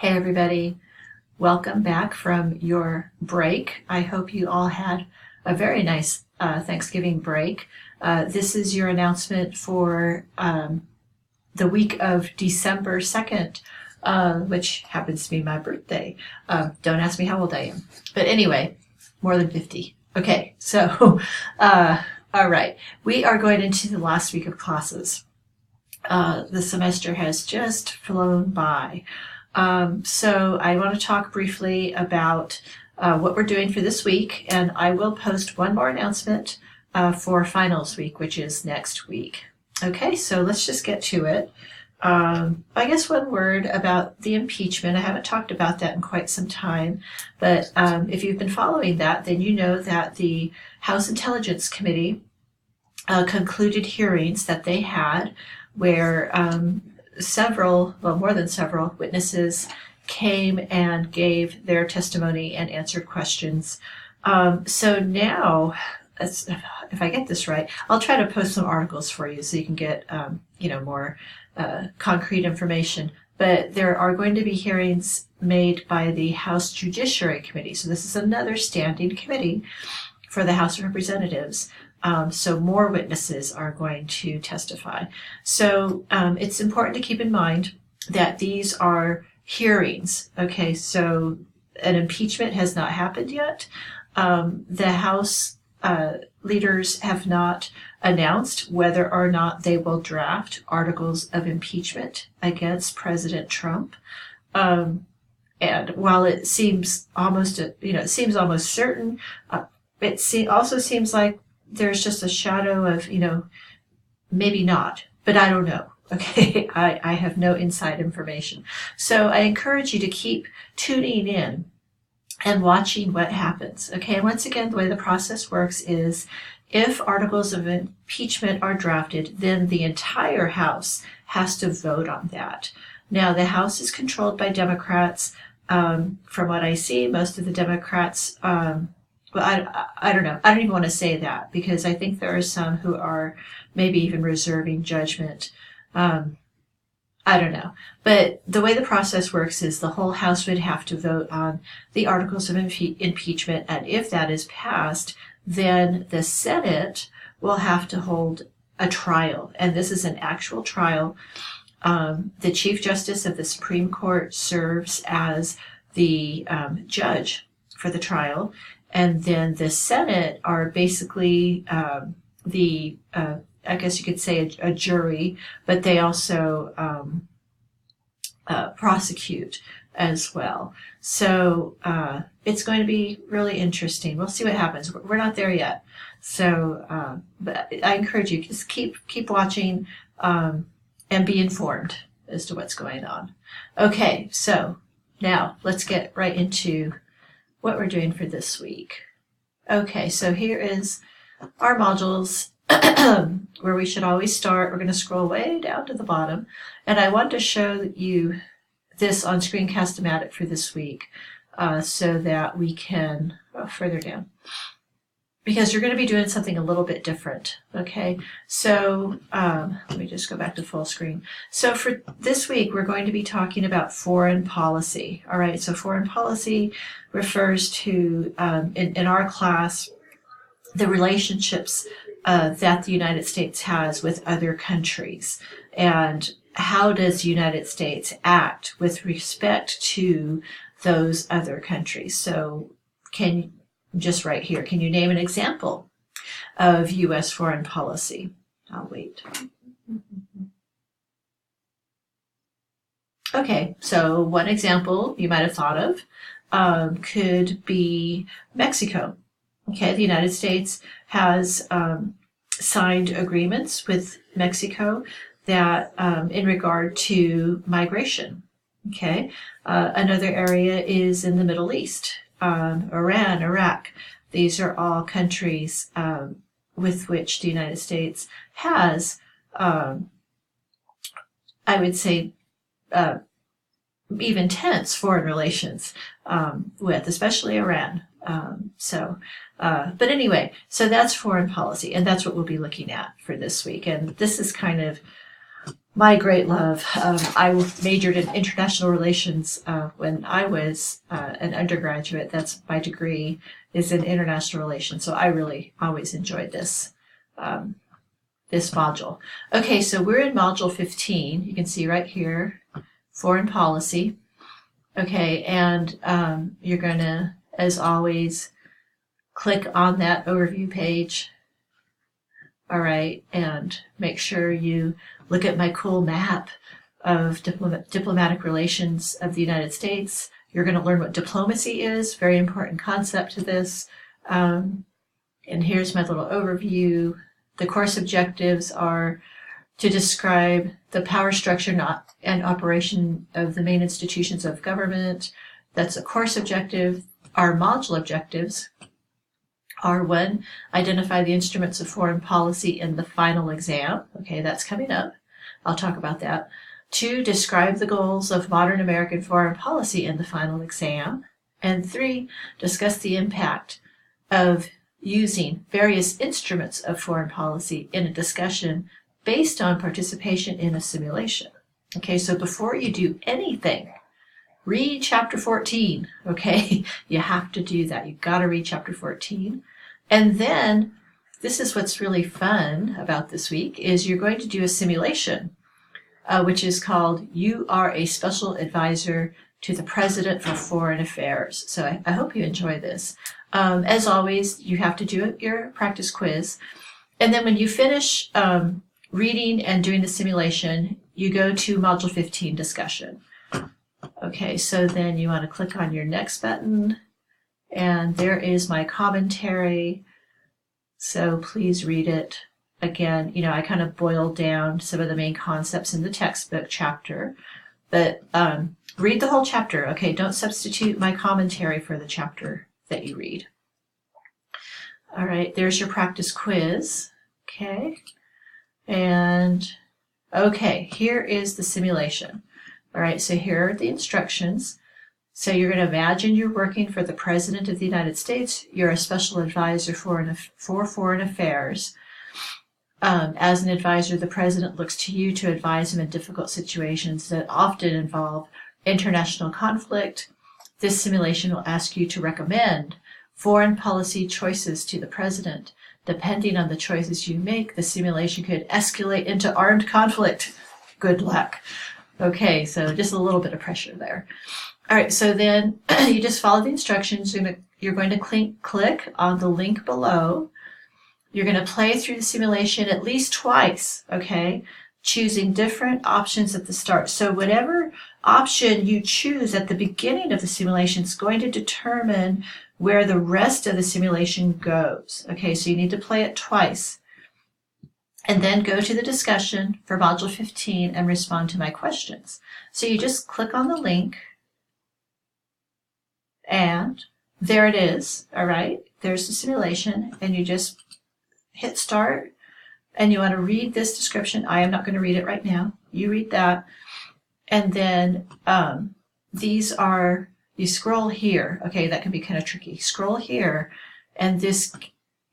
Hey everybody, welcome back from your break. I hope you all had a very nice Thanksgiving break. This is your announcement for the week of December 2nd, which happens to be my birthday. Don't ask me how old I am. But anyway, more than 50. Okay, so, all right. We are going into the last week of classes. The semester has just flown by. So I want to talk briefly about what we're doing for this week, and I will post one more announcement for finals week, which is next week. Okay, so let's just get to it. I guess one word about the impeachment. I haven't talked about that in quite some time, but if you've been following that, then you know that the House Intelligence Committee concluded hearings that they had where more than several witnesses came and gave their testimony and answered questions. So now, if I get this right, I'll try to post some articles for you so you can get, more concrete information. But there are going to be hearings made by the House Judiciary Committee. So this is another standing committee for the House of Representatives. So more witnesses are going to testify. So it's important to keep in mind that these are hearings. Okay, so an impeachment has not happened yet. The House leaders have not announced whether or not they will draft articles of impeachment against President Trump. And while it seems almost, certain, it also seems like there's just a shadow of, maybe not, but I don't know. Okay, I have no inside information. So I encourage you to keep tuning in and watching what happens. Okay, and once again, the way the process works is if articles of impeachment are drafted, then the entire House has to vote on that. Now, the House is controlled by Democrats. From what I see, most of the Democrats, well, I don't know. I don't even want to say that because I think there are some who are maybe even reserving judgment. I don't know. But the way the process works is the whole House would have to vote on the articles of impeachment. And if that is passed, then the Senate will have to hold a trial. And this is an actual trial. The Chief Justice of the Supreme Court serves as the judge for the trial. And then the Senate are basically I guess you could say a jury, but they also prosecute as well. So it's going to be really interesting. We'll see what happens. We're not there yet. So, but I encourage you, just keep watching and be informed as to what's going on. Okay, so now let's get right into what we're doing for this week. Okay, so here is our modules where we should always start. We're going to scroll way down to the bottom, and I want to show you this on Screencast-O-Matic for this week so that we can further down, because you're going to be doing something a little bit different. Okay, so let me just go back to full screen. So for this week, we're going to be talking about foreign policy. All right, so foreign policy refers to, in our class, the relationships that the United States has with other countries, and how does the United States act with respect to those other countries. So just right here, can you name an example of U.S. foreign policy? I'll wait. Okay, so one example you might have thought of could be Mexico. Okay, the United States has signed agreements with Mexico that in regard to migration. Okay, another area is in the Middle East. Iran, Iraq, these are all countries with which the United States has, I would say, even tense foreign relations with, especially Iran. But anyway, so that's foreign policy, and that's what we'll be looking at for this week. And this is kind of my great love. I majored in international relations when I was an undergraduate. That's my degree is in international relations. So I really always enjoyed this this module. Okay, so we're in module 15. You can see right here, foreign policy. Okay, and you're going to, as always, click on that overview page. All right, and make sure you look at my cool map of diplomatic relations of the United States. You're going to learn what diplomacy is, very important concept to this. And here's my little overview. The course objectives are to describe the power structure and operation of the main institutions of government. That's a course objective. Our module objectives are: 1, identify the instruments of foreign policy in the final exam. Okay, that's coming up. I'll talk about that. 2, describe the goals of modern American foreign policy in the final exam. And 3, discuss the impact of using various instruments of foreign policy in a discussion based on participation in a simulation. Okay, so before you do anything, read chapter 14, okay? You have to do that. You've got to read chapter 14. And then, this is what's really fun about this week, is you're going to do a simulation, which is called You Are a Special Advisor to the President for Foreign Affairs. So I hope you enjoy this. As always, you have to do your practice quiz. And then when you finish reading and doing the simulation, you go to Module 15 discussion. Okay, so then you want to click on your next button, and there is my commentary. So please read it. Again, I kind of boiled down some of the main concepts in the textbook chapter, but read the whole chapter. Okay, don't substitute my commentary for the chapter that you read. All right, there's your practice quiz. Okay, and okay, here is the simulation. All right, so here are the instructions. So you're going to imagine you're working for the President of the United States. You're a special advisor for foreign affairs. As an advisor, the President looks to you to advise him in difficult situations that often involve international conflict. This simulation will ask you to recommend foreign policy choices to the President. Depending on the choices you make, the simulation could escalate into armed conflict. Good luck. Okay, so just a little bit of pressure there. All right, so then you just follow the instructions. You're going to click on the link below. You're going to play through the simulation at least twice, okay, choosing different options at the start. So whatever option you choose at the beginning of the simulation is going to determine where the rest of the simulation goes. Okay, so you need to play it twice. And then go to the discussion for Module 15 and respond to my questions. So you just click on the link, and there it is. All right, there's the simulation, and you just hit start, and you want to read this description. I am not going to read it right now. You read that, and then you scroll here. Okay, that can be kind of tricky. Scroll here, and this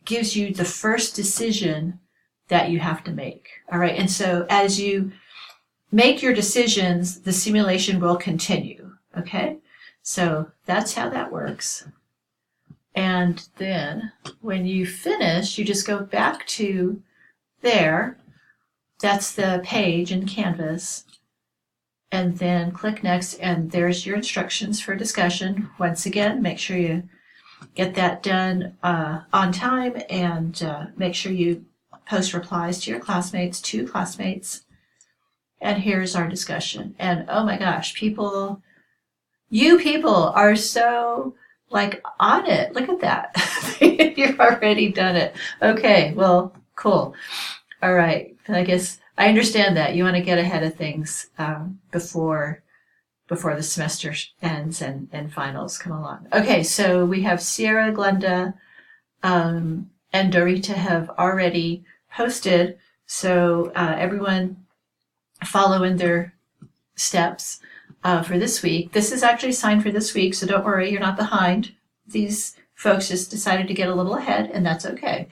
gives you the first decision that you have to make. All right, and so as you make your decisions, the simulation will continue. Okay, so that's how that works. And then when you finish, you just go back to there. That's the page in Canvas. And then click next, and there's your instructions for discussion. Once again, make sure you get that done on time, and make sure you post replies to your classmates, 2 classmates. And here's our discussion. And oh my gosh, you people are so on it. Look at that. You've already done it. Okay, well, cool. All right. I guess I understand that. You want to get ahead of things before the semester ends and finals come along. Okay, so we have Sierra, Glenda, and Dorita have already posted. So everyone follow in their steps for this week. This is actually signed for this week, so don't worry, you're not behind. These folks just decided to get a little ahead, and that's okay.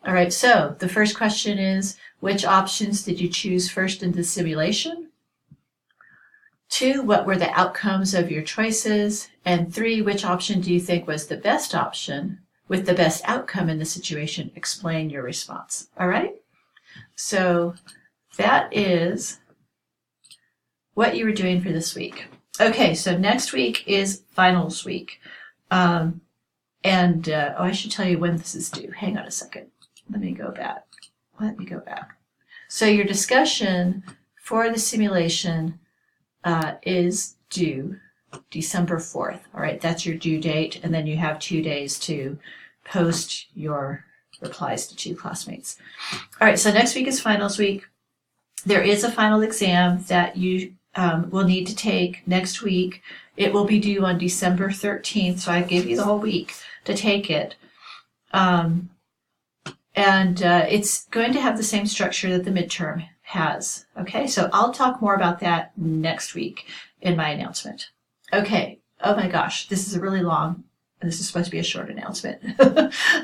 All right, so the first question is, which options did you choose first in the simulation? 2, what were the outcomes of your choices? And 3, which option do you think was the best option with the best outcome in the situation? Explain your response. All right? So that is what you were doing for this week. Okay, so next week is finals week. I should tell you when this is due. Hang on a second. Let me go back. So your discussion for the simulation is due December 4th. All right, that's your due date, and then you have 2 days to post your replies to 2 classmates. All right, so next week is finals week. There is a final exam that you will need to take next week. It will be due on December 13th, so I gave you the whole week to take it. It's going to have the same structure that the midterm has. Okay, so I'll talk more about that next week in my announcement. Okay, oh my gosh, this is a really long, and this is supposed to be a short announcement.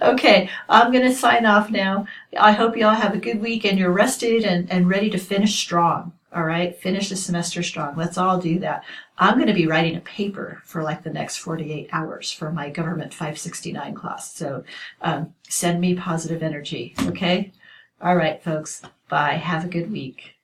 Okay, I'm going to sign off now. I hope you all have a good week and you're rested and ready to finish strong. All right, finish the semester strong. Let's all do that. I'm going to be writing a paper for like the next 48 hours for my Government 569 class. So send me positive energy, okay? All right, folks. Bye. Have a good week.